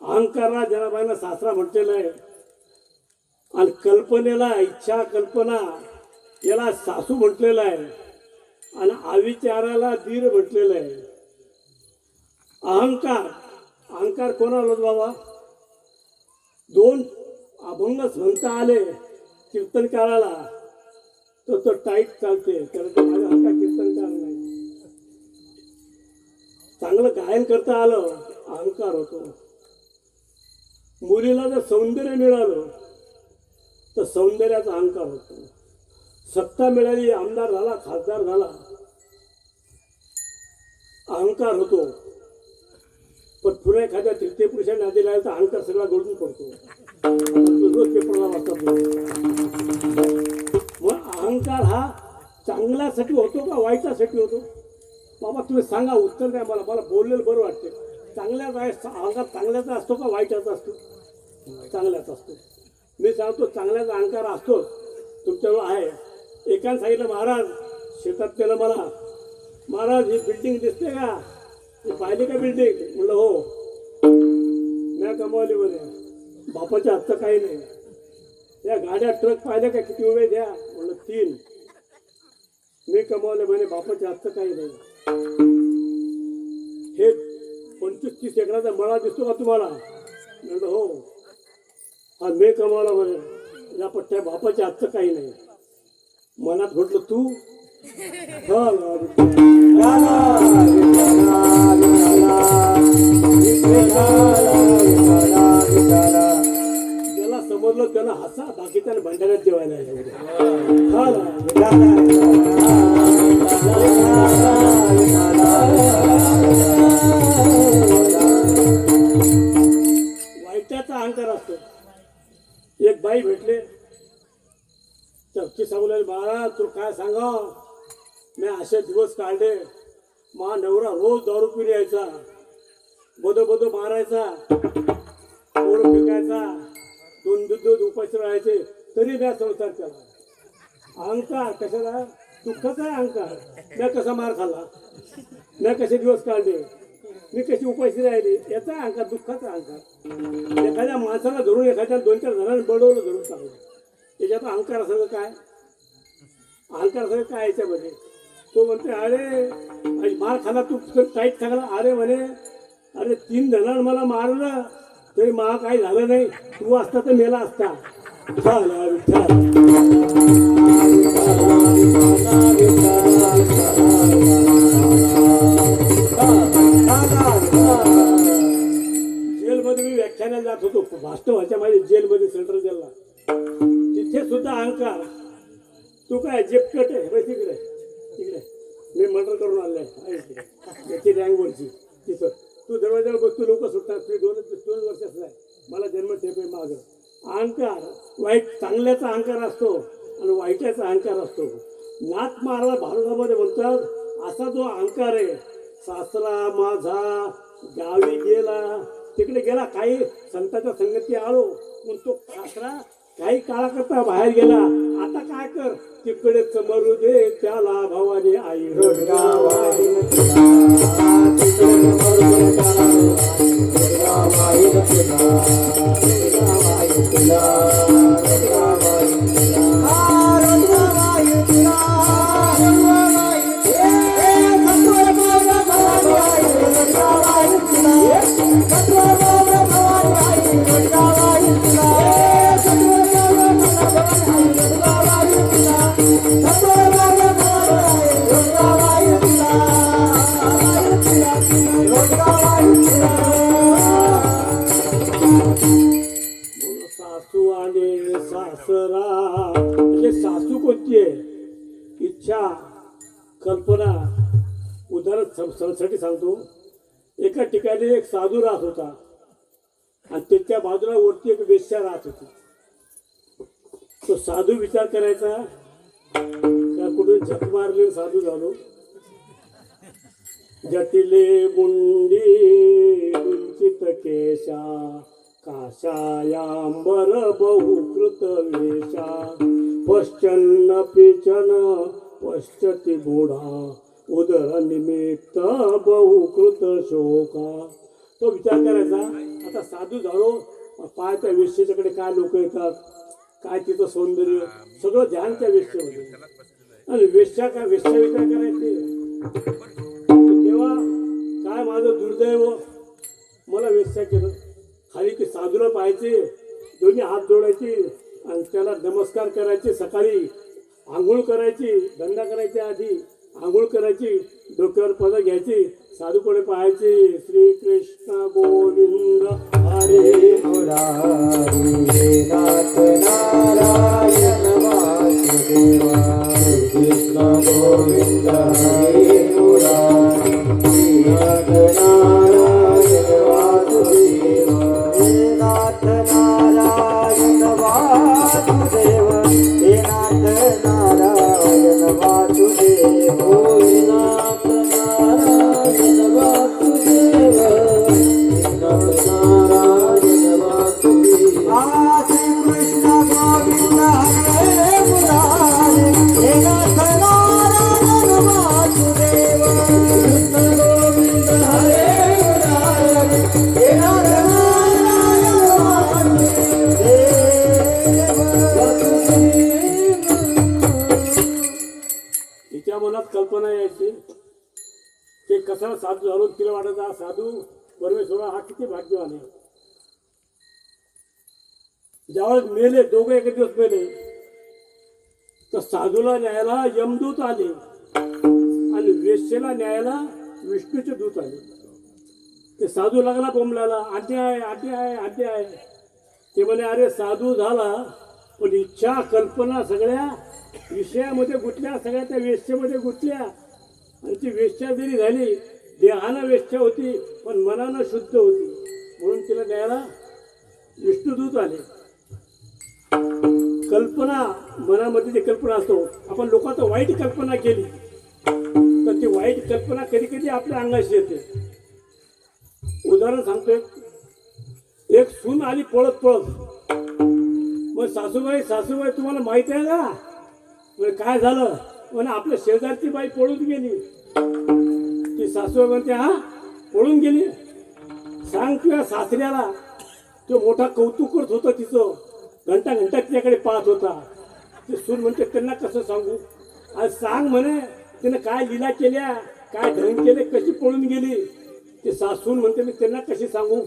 अहंकाराला जनाबाईनं सासरा म्हटलेलं आहे आणि कल्पनेला इच्छा कल्पना याला सासू म्हटलेलं आहे आणि अविचाराला धीर म्हटलेलं आहे अहंकार अहंकार कोणाला बाबा? दोन अभंग म्हणता आले कीर्तनकाराला तर तो टाईट चालते, त्याला तर माझ्यासारखा कीर्तनकार नाही. चांगलं गायन करता आलं अहंकार होतो. मुलीला जर सौंदर्य मिळालं तर सौंदर्याचा अहंकार होतो. सत्ता मिळाली, आमदार झाला, खासदार झाला, अहंकार होतो. पण पुन्हा एखाद्या तृतीय पुरुषा नादी लागला तर अहंकार सगळा गळून पडतो. रोज पेपरला वाचतात. मग अहंकार हा चांगल्यासाठी होतो का वाईटासाठी होतो? बाबा तुम्ही सांगा, उत्तर द्या मला. मला बोललेलं बरं वाटते. चांगल्याचा अहंकार चांगल्याचा असतो का वाईटाचा असतो? चांगल्याचा असतो. मी सांगतो चांगल्याचा अहंकार असतोच तुमच्याजवळ आहे. एकाने सांगितलं, महाराज शेतात केलं मला, महाराज ही बिल्डिंग दिसते का? ही पाहिली का बिल्डिंग? म्हणलं हो. नाही कमावली म्हणे, बापाच्या हातचं काही नाही. या गाड्या ट्रक पाहिल्या का किती उभे द्या? म्हणलं 3. मी कमावले म्हणे, बापाच्या हातचं काही नाही. हे 25-30 एकराचा मळा दिसतो का तुम्हाला? म्हणलं हो. हा मी कमावला म्हणे, या पट्ट्या बापाच्या हातचं काही नाही. मनात म्हटलं तू ज्याला समजलं त्यानं हसा, बाकी त्याने भंडाऱ्यात जेवायला वाईटाचा अहंकार असतो. एक बाई भेटले, चपची सांगू लागली, महाराज तू काय सांगा, मी असे दिवस काढले. मा नवरा रोज दारू पिऊन यायचा, बदो मारायचा, पोर फेकायचा, 2 उपाशी राहायचे, तरी मी संसार केला. अहंकार कशाला? दुःखाचा आहे अहंकार. मी कसा मार खाल्ला, मी कसे दिवस काढले, मी कशी उपाशी राहिली, याचा अहंकार, दुःखाचा अहंकार. एखाद्या माणसाला धरून, एखाद्या 2-4 जणांनी बडवलं धरून चांगलं, त्याच्यात अहंकार सगळं काय? अहंकार सगळं काय याच्यामध्ये? तो म्हणते, अरे मार खाला तू टाईट खाला. अरे म्हणे, अरे 3 जणांना मला मारलं तरी मला काही झालं नाही, तू असता तर मेला असता. जेलमध्ये मी व्याख्यानाला जात होतो, भाषण व्हायच्या माझ्या जेलमध्ये, सेंट्रल जेलला. तिथे सुद्धा अहंकार. तू काय जेपकट आहे बाई? तिकडे मी मर्डर करून आले याची रँगवरची. तिथं तू दरवाजावर बसतो, लोक सुटतात. तू 2 वर्षाचा आहे, मला जन्म ठेपे माग. अहंकार वाईट, चांगल्याचा अहंकार असतो आणि वाईटाचा अहंकार असतो. नाथ महाराज भारतामध्ये म्हणतात, असा जो अहंकार आहे, सासरा माझा गावी गेला, तिकडे गेला, काही संतांच्या संगती आलो, पण तो सासरा काही काळाकरता बाहेर गेला. आता काय कर, तिकडेच मरू दे त्याला भवानी आई. सासू आणि सासरा म्हणजे सासू कोणती आहे? इच्छा, कल्पना. उदाहरण साठी सांगतो. एका ठिकाणी एक साधू राहत होता आणि त्याच्या बाजूला वरती एक वेश्या राहत होती. तो साधू विचार करायचा, त्या कुठून झक मारले साधू झालो. जटिले मुंडी उंचित केशा, काशायांबर बहुकृत वेशा, पश्चन्न पिचन पश्चती बुढा, उदर निमित्त बहुकृत शोका. तो विचार करायचा, आता साधू झालो, पाय त्या वेश्येच्याकडे काय लोक येतात, काय तिचं सौंदर्य, सगळं ध्यान त्या वेश्येमध्ये. आणि वेश्या विचार करायचे. तेव्हा काय माझं दुर्दैव, मला वेश्या केलं. खाली ते साधूला पाहायचे, दोन्ही हात जोडायचे आणि त्याला नमस्कार करायचे. सकाळी आंघोळ करायची, दंडा करायच्या आधी आंघोळ करायची, डोक्यावर पदर घ्यायची, साधूकडे पाहायचे. श्रीकृष्ण गोविंद हरे मुरारी नाथ नारायण वासुदेवा कृष्ण गोविंद हरे मुरारी नाथ नारायण वासुदेवा हे नाथ नारायण वासुदेवा हे नाथ नारायण वासुदेवा हे नाथ नारायण वासुदेवा हे नाथ नारायण वासुदेवा श्री कृष्ण गोविंद हरे मुरारी हे नाथ नारायण वासुदेवा कृष्ण गोविंद हरे मुरारी हे नाथ नारायण तिच्या मनात कल्पना यायची. ते कसा साधू झालो, तिला वाटत हा साधू परमेश्वरा हा किती भाग्यवान आहे. ज्यावेळेस मेले, दोघं एक दिवस मेले, तर साधूला न्यायला यमदूत आले आणि वेश्येला न्यायला विष्णूचे दूत आले. ते साधू लागला बोंबलाला, अन्याय अन्याय अन्याय. ते म्हणे अरे साधू झाला, पण इच्छा कल्पना सगळ्या विषयामध्ये गुंतल्या, सगळ्या त्या वेश्येमध्ये गुंतल्या. आणि ती वेश्या जरी झाली, देहानं वेश्या होती पण मनानं शुद्ध होती, म्हणून तिला द्यायला विष्णुदूत आले. कल्पना मनामध्ये जी कल्पना असतो, आपण लोकांचं वाईट कल्पना केली तर ती वाईट कल्पना कधी कधी आपल्या अंगाशी येते. उदाहरण सांगतोय, एक सून आली पळत पळत, मग सासूबाई सासूबाई तुम्हाला माहिती आहे का? म्हणजे काय झालं? म्हणजे आपल्या शेजारची बाई पळून गेली. ती सासूबाई म्हणते हा पळून गेली, सांग तुझ्या सासऱ्याला. तो मोठा कौतुक करत होता तिचं, घंटा घंटा तिच्याकडे पाहत होता. ते सून म्हणते त्यांना कसं सांगू? आज सांग म्हणे तिने काय लीला केल्या, काय ढंग केले, कशी पळून गेली. ते सासून म्हणते मी त्यांना कशी सांगू?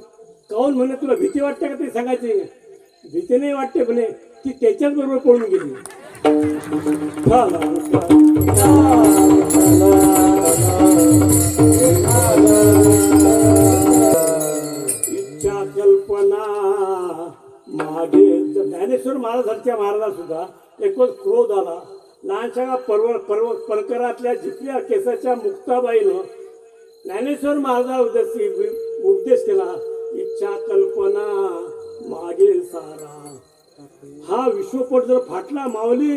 काऊन म्हणे तुला भीती वाटते का ते सांगायची? भीती नाही वाटते म्हणे, ती त्याच्याच बरोबर पळून गेली. इच्छा कल्पना मागे ज्ञानेश्वर महाराजांच्या महाराजा सुद्धा एकच क्रोध आला. लहानशा परकरातल्या झिपल्या केसाच्या मुक्ताबाईनं ज्ञानेश्वर महाराजा उपदेश केला, इच्छा कल्पना मागे सारा. हा विश्वपट जर फाटला मावली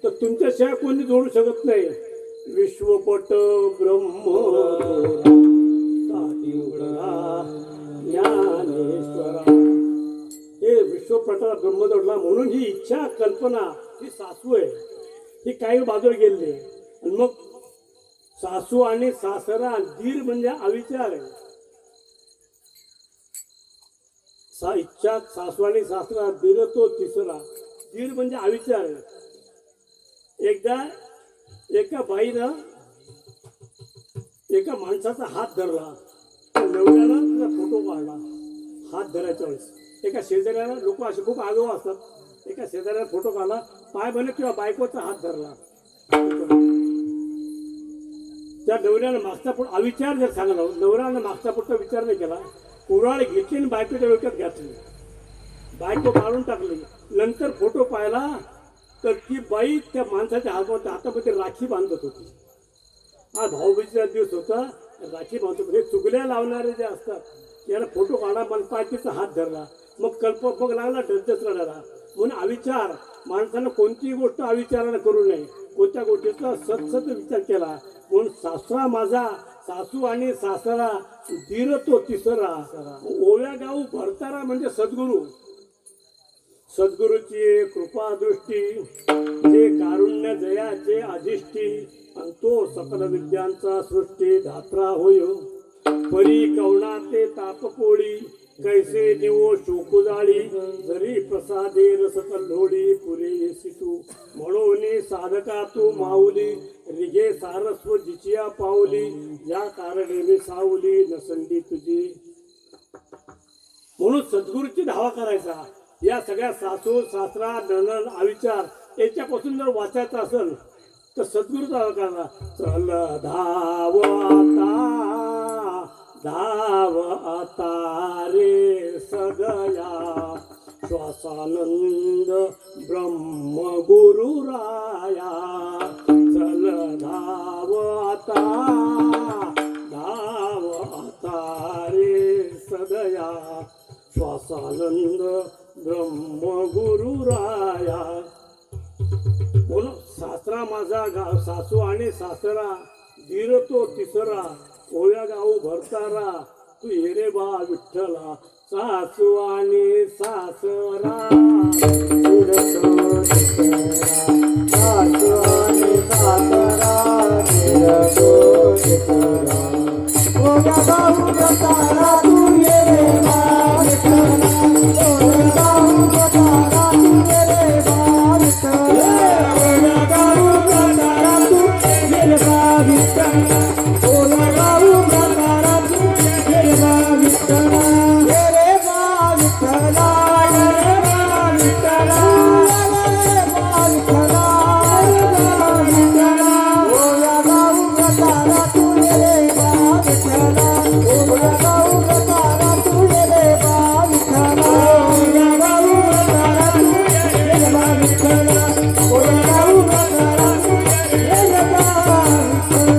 तर तुमच्याशिवाय कोणी जोडू शकत नाही. विश्वपट ब्रह्म ज्ञानेश्वरा, हे विश्वपटाला ब्रह्म जोडला. म्हणून ही इच्छा कल्पना ही सासू आहे, ही काही बाजूला गेलेली आहे. आणि मग सासू आणि सासरा, दीर म्हणजे अविचार आहे. इच्छा सासू आणि सासरा, दीर तो तिसरा. दीर म्हणजे अविचार आहे. एकदा एका बाईनं एका माणसाचा हात धरला, नवऱ्यानं तिचा फोटो काढला. हात धरायच्या वेळेस एका शेजाऱ्याला, लोक असे खूप आगाऊ असतात, एका शेजाऱ्याला फोटो काढला, पाय म्हणे किंवा बायकोचा हात धरला. त्या नवऱ्यानं मागचा पुढे अविचार जर सांगला, नवऱ्यानं मागचा पुढचा विचार नाही केला, कुऱ्हाड घेतली आणि बायकोच्या डोक्यात घातली, बायको काढून टाकली. नंतर फोटो पाहिला तर ती बाई त्या माणसाच्या हातामध्ये राखी बांधत होती. हा भाऊबीजेचा दिवस होता, राखी बांधत होती. हे चुगल्या लावणारे जे असतात याला फोटो काढा, मन पायकीचा हात धरला, मग मग लागला डरजच रडायला. म्हणून अविचार, माणसानं कोणतीही गोष्ट अविचारानं करू नये, कोणत्या गोष्टीचा सतसत विचार केला. म्हणून सासरा माझा, सासू आणि सासरा, दीर तो तिसरा. ओव्या गाऊ भरतारा म्हणजे सद्गुरू. सद्गुरूची कृपा दृष्टी, जे कारुण्य जयाचे अधिष्ठी, आणि तो सकल विद्यांचा सृष्टी धात्रा होय. परी कवणाते तापपोळी, कैसे दिवो शोकुजाळी, जरी प्रसादे रस कल्लोळी, पुरे सितू म्हणून साधका तू माऊली, रिगे सारस्व जिचिया पाऊली, या कारणे मी सावली नसंडी तुझी. म्हणून सद्गुरूची धावा करायचा. या सगळ्या सासू सासरा नणन अविचार याच्यापासून जर वाचायचं असेल तर सद्गुरूचा धावा करा. चल धाव आता रे सगळ्या श्वासानंद ब्रह्म गुरु राया. चल धाव आता रे सदया श्वासानंद ब्रह्म गुरु राया. बोलो सासरा माझा गाव सासू आणि सासरा दीर तो तिसरा ओव्या गाऊ भरतारा तू हेरे बा विठ्ठला. सासू आणि सासरा सासू आणि सासरा निरतो निसरा. ओव्या गाऊ भरतारा तू हेरे बा विठ्ठला. ओव्या गाऊ भरतारा तू हेरे बा विठ्ठला. ओव्या गाऊ भरतारा तू हेरे बा विठ्ठला. ओव्या गाऊ भरतारा तू हेरे बा विठ्ठला. हेरे बा विठ्ठला. हेरे बा विठ्ठला. हेरे बा विठ्ठला. हेरे बा विठ्ठला. ओव्या गाऊ भरतारा तू हेरे बा विठ्ठला. ओव्या गाऊ भरतारा तू हेरे बा विठ्ठला. ओव्या गाऊ भरतारा तू हेरे बा विठ्ठला. ओव्या गाऊ भरतारा तू हेरे बा विठ्ठला.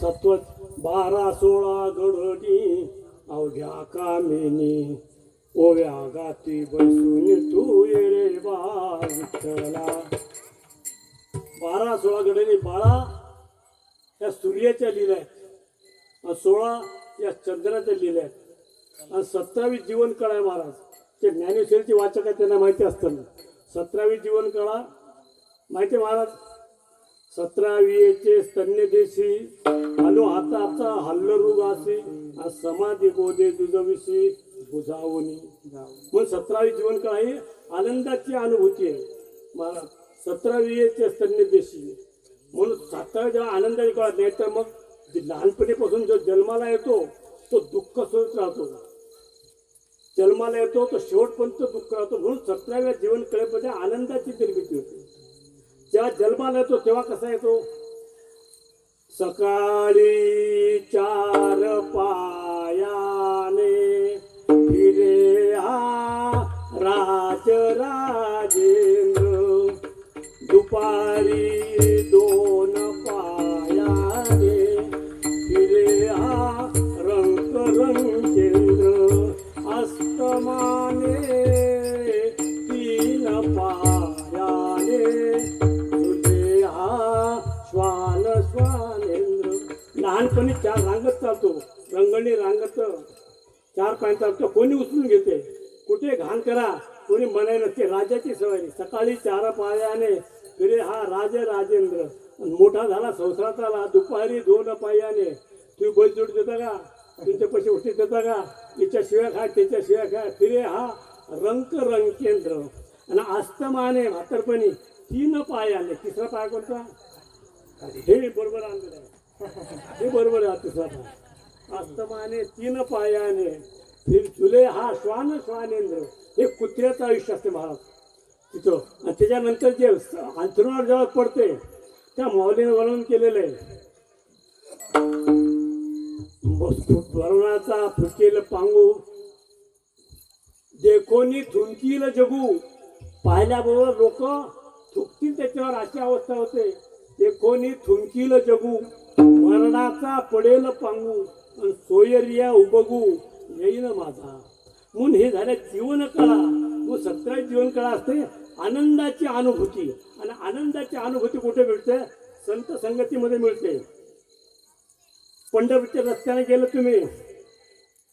सत्वत 12-16 गडडी अवघ्या कामिनी ओव्या गाती बसून तू ये रे बा विठ्ठला. 12-16 गडडी 12 या सूर्याच्या लिहिल्या आहेत आणि 16 या चंद्राच्या लिहिल्या आहेत आणि 17वी जीवनकळा आहे महाराज. ते ज्ञानेश्वरीची वाचक आहे त्यांना माहिती असतं. 17वी जीवनकळा माहिती महाराज. 17वीचे स्तन्यदेशी हलो हाताचा हल्लरुगासी समाधी बोधे दुजविशी बुजावणी. मग 17वी जीवनकाळ ही आनंदाची अनुभूती आहे महाराज. 17वीचे स्तन्यदेशी म्हणून 17 जेव्हा आनंदाची काळात नाही तर मग लहानपणीपासून जो जन्माला येतो तो दुःख सोडत राहतो. जन्माला येतो तो शेवटपर्यंत दुःख राहतो. म्हणून 17व्या जीवनकळेमध्ये आनंदाची निर्मिती होते. जेव्हा जन्माला येतो तेव्हा कसा येतो. सकाळी 4 पायाने फिरे हा राजराजेंद्र. दुपारी 2 पायाने फिरे हा रंग रंगेंद्र. अस्तमाने 3 पायाने तुझे हा श्वान श्वानेंद्र. लहानपणी 4 रांगत चालतो. रंगणी रांगत 4 पाय चालतो. कोणी उचलून घेते कुठे घाण करा कोणी म्हणाय नसते. राजाची सवय. सकाळी 4 पायाने फिरे हा राजेंद्र. मोठा झाला संसारात आला. दुपारी 2 पायाने तुम्ही बैलजोड देता का. तुमच्या पैसे उष्टी देता का. याच्या शिव्या खाय त्याच्या शिव्या खाय. फिरे हा रंगकेंद्र. आणि अस्तमाने म्हातारपणी 3 पायाने. 3रा पाय कोणता. हे बरोबर आणलं आहे. हे बरोबर आहे. 3रा पाय अस्तमाने 3 पायाने फिर झुले हा श्वान श्वानेंद्र. हे कुत्र्याचं आयुष्य असते महाराज तिथं. आणि त्याच्यानंतर जे अंथरुणावर जेव्हा पडते त्या माऊलीने वर्णन केलेलं आहे. वर्णाचा फुकेल पांगू देखोनी थुंकील जगू. पाहिल्याबरोबर लोक थुकतील त्याच्यावर अशी अवस्था होते. देखोनी थुंकील जगू मरणाचा पडेल पांगू आणि सोयरिया उबगू येईन माझा. म्हणून हे झालं जीवनकळा. मग 17 जीवनकळा असते आनंदाची अनुभूती. आणि आनंदाची अनुभूती कुठे मिळते. संत संगतीमध्ये मिळते. पंढरपूरच्या रस्त्याने गेलं तुम्ही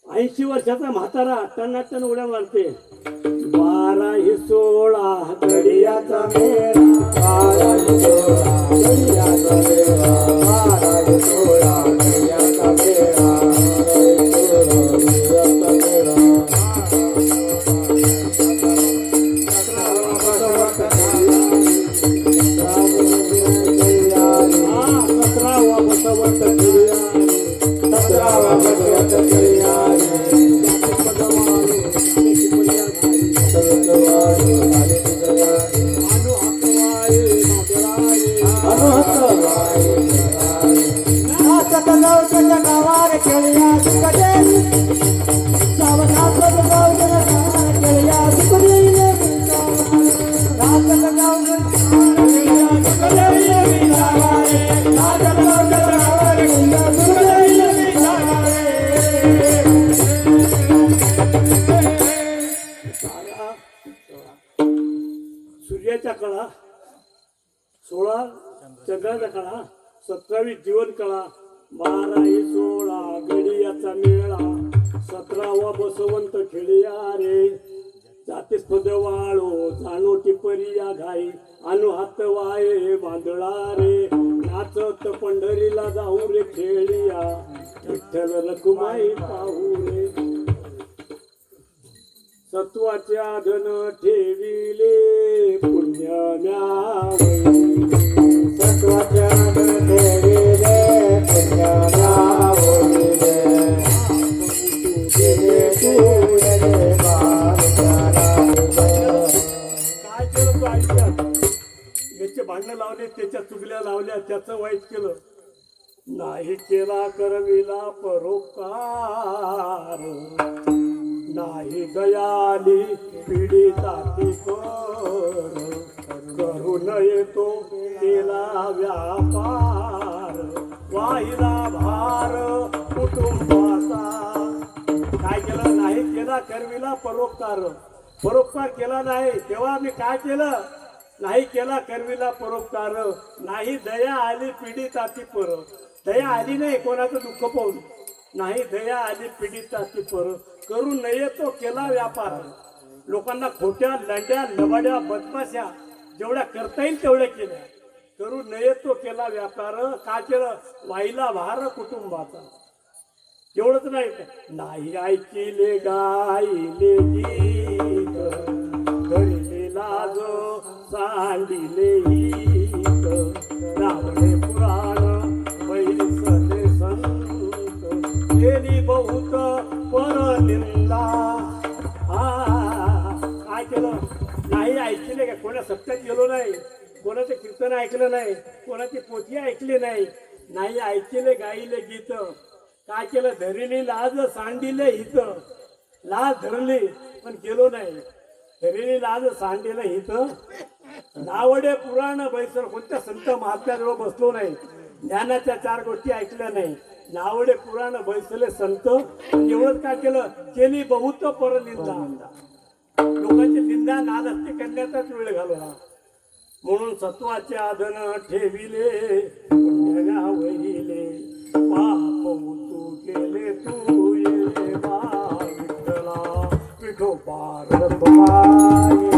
80 वर्षाचा म्हातारा टनाटन उड्या मारते. 12-16 घडियाचा मेळा. 12-16 घडियाचा मेळा. 12-16 घडियाचा मेळा. 12-16 घडियाचा मेळा. 17वा बसवत सतरावा गट्यात खेळ्या रे सतवाडू झाले तुझ्या गावच्या गावार खेळ्या तुकडे सावधान गावच्या गावार खेळ्या तुकडे रात गावच्या सूर्याच्या कळा 16 चंद्राच्या कळा 27 जीवन कळा 12 16 गडियाचा मेळा 17वा बसवंत खेळिया रे जातीस पद वाळो जाणो टिपरिया घाई आणू हात वाये बांधळा रे नाचत पंढरीला जाऊ रे खेळिया विठ्ठल रखुमाई पाहू रे सत्वाच्या धन ठेविले पुण्यम्यावै सत्वाच्या ठेविले पुण्यावले गेले तुझे काय केलं तू आयुष्यात याचे भांडणं लावले त्याच्या चुगल्या लावल्या त्याचं वाईट केलं नाही केला करविला परोपकार नाही दयाली पीडिता ती करू नये तो केला व्यापार वाहिला भार कुटुंबाचा काय केलं नाही केला करविला परोपकार परोपकार केला नाही तेव्हा मी काय केलं नाही केला करविला परोपकार नाही दया आली पीडिताची पर दया आली नाही कोणाचं दुःख पाहून नाही दया आली पीडिताची पर करू नये तो केला व्यापार लोकांना खोट्या लंड्या लबाड्या बदमाशा जेवढ्या करता येईल तेवढ्या केल्या करू नये तो केला व्यापार का केलं वाहिला भार कुटुंबाचा एवढंच नाही ऐकिले गायले गीत धरिले लाज सांडिले गीत रावले पुराण बैसले संत केली बहुत परनिंदा काय केलं नाही ऐकले का कोणा सत्यात गेलो नाही कोणाचं कीर्तन ऐकलं नाही कोणाची पोथी ऐकली नाही ऐकले गायले गीत काय केलं धरली लाज सांडिले हित लाज धरली पण गेलो नाही धरली लाज सांडिले हित नावडे पुराण बैसर कोणत्या संत महात्म्याजवळ बसलो नाही ज्ञानाच्या 4 गोष्टी ऐकल्या नाही नावडे पुराण बैसले संत एवढंच काय केलं केली बहुत परनिंदा लोकांची निंदा नालस्ती करण्याचाच वेळ घालवला म्हणून सत्वाचे आधन ठेविले पुण्य वहिले पाप तू केले तू ये बा विठ्ठला विठोबा रखुमाई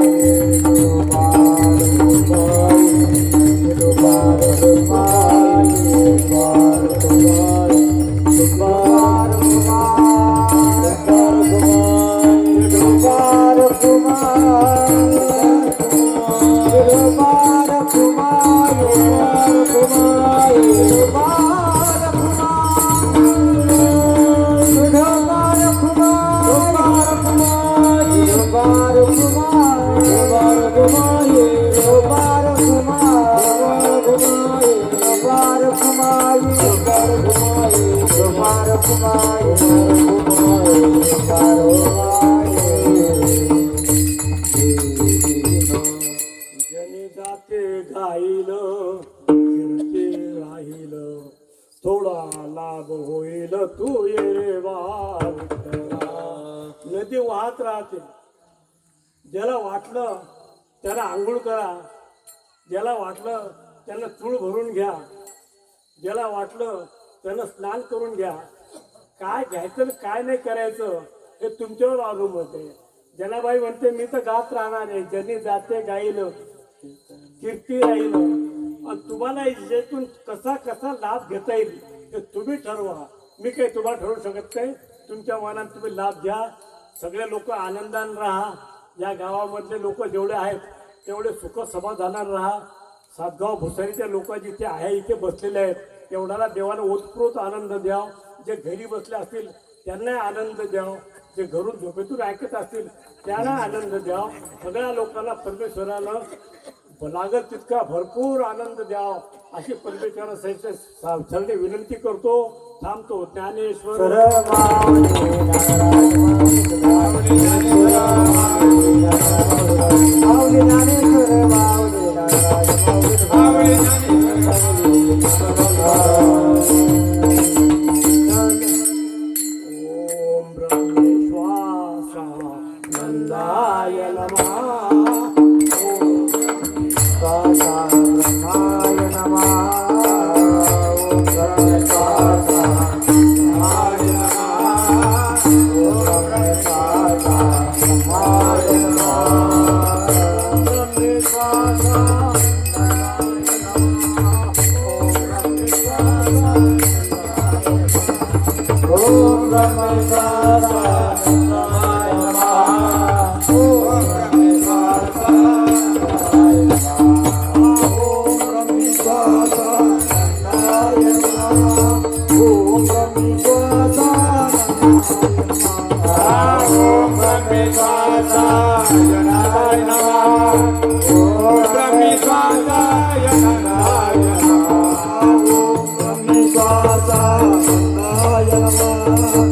जनी जाते गाईल फिरते राहील थोडा लाभ होईल तू ये बा विठ्ठला. नदी वाहत राहते ज्याला वाटलं त्याला आंघोळ करा ज्याला वाटलं त्यांना चूळ भरून घ्या ज्याला वाटलं त्यांना स्नान करून घ्या काय घ्यायचं आणि काय नाही करायचं हे तुमच्यावर अवलंबून आहे. जनाबाई म्हणते मी तर गात राहणार आहे ज्यांनी जाते गाईल कीर्ती राहील आणि तुम्हाला याच्यातून कसा कसा लाभ घेता येईल ते तुम्ही ठरवा. मी काही तुम्हाला ठरवू शकत नाही. तुमच्या मनात तुम्ही लाभ घ्या. सगळे लोक आनंदाने राहा. या गावामधले लोक जेवढे आहेत तेवढे सुख समाधानाने राहा. सातगाव भुसारीच्या लोक जिथे आहे इथे बसलेले आहेत तेवढ्याला देवाला उत्स्फूर्त आनंद द्याव. जे घरी बसले असतील त्यांना आनंद द्याव. जे घरून झोपेतून ऐकत असतील त्यांना आनंद द्याव. सगळ्या लोकांना परमेश्वरानं लागल तितका भरपूर आनंद द्याव अशी परमेश्वरा सरणे विनंती करतो. थांबतो. ज्ञानेश्वर ओम ब्रह्मेश्वासानंदाय नमः. Namo